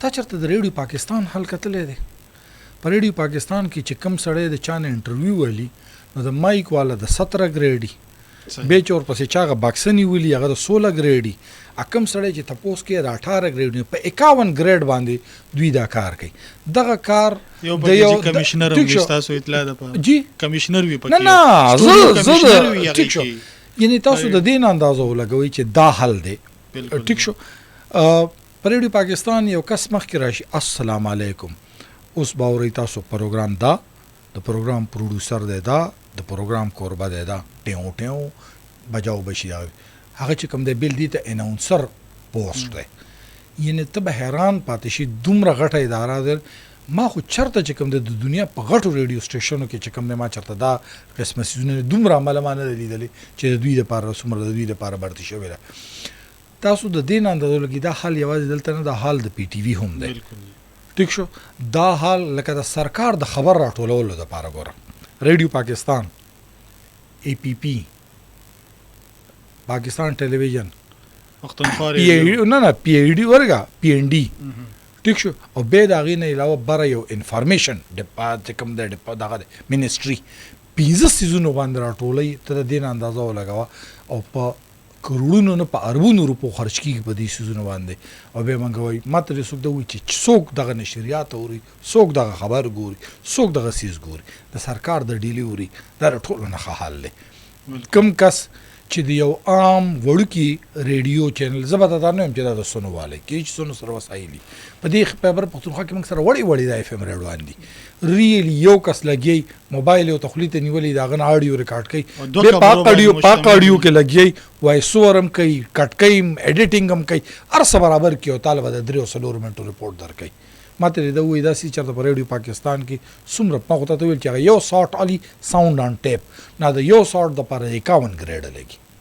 تا چېرته د ریډیو پاکستان حل کتلی دی؟ په ریډیو پاکستان کې چې کوم سړی د چا نه انټرویو ولي نو د مایک والا د 17 ګریډي بیچ ورپسې چا هغه باکسه نیولي هغه د 16 ګریډي کم سړی چې تپوس کې د 18 ګریډ په 51 ګریډ باندې دوی دا کار کوي. دغه کار د یو کمشنر هم تاسو اطلاع ده په جی کمشنر وی پکې نه ټیک شو یعنی تاسو د دین اندازو لګوي چې دا حل دی ټیک شو. په ریډیو پاکستان یو کس مخکې راشي السلام علیکم اوس باوري تاسو پروګرام دا د پروګرام پروډوسر دی دا د پروګرام کوربه دی دا ټیو بجاو بشي هغه چې کوم دی بیل دی ته اناونسر پوسټ دی یعنی ته به حیران پاتې شي دومره غټه اداره ده. ما خو چرته چې کوم د دنیا په غټو ریډیو سټیشنو کې چې کوم ما چرته دا قسمه سيزونه دومره عمل ما نه لیدلې چې د دوی لپاره څومره د دوی لپاره برتي شوی ده. تاسو د دین اندازو لګي دا حال یوازې دلته نه دا حال د پی ټی وی هم دی ٹھیک شو. دا حال لکه د سرکار د خبر راټولولو لپاره ګوره ریډیو پاکستان ای پی پی پاکستان ټلویزیون پختونخوا نه پی ای ډی ورګه پی ان ډی ٹھیک شو. او به دا غي نه علاوه بر یو انفارمیشن د کوم د دغه منیسټری 15 سيزونو باندې راټولې ته د دین اندازو لګاوه او په کروڑونو نه په اربونو روپو خرج کیږي په دې سيزونو باندې او به منګوي ماته څوک د وی چې څوک دغه نشریات اوري څوک دغه خبر ګوري څوک دغه سیس ګوري د سرکار د ډیلیوري دا ټول نه حل دی. کم کس چې د یو عام وړوکی ریډیو چینل زبده دا نه هم چې دا د سونو والے کې چې سونو سره وسایلی په دې خبر پختونخوا کې موږ سره وړي د اف ام ریډیو دی ریل یو کس لګي موبایل او تخلیط نیولې دا غن اډیو ریکارډ کوي په پاک اډیو کې لګي وایس اورم کوي کټ کوي ایډیټینګ هم کوي هر څه برابر کوي او طالب د 3 منټو رپورټ درکوي. ماته دا وې دا سي چرته په ریډیو پاکستان کې څومره پغوته ویل چې یو ساوټ علي ساوند آن ټیپ نه دا یو ساوټ د پر 51 ګریډ لګي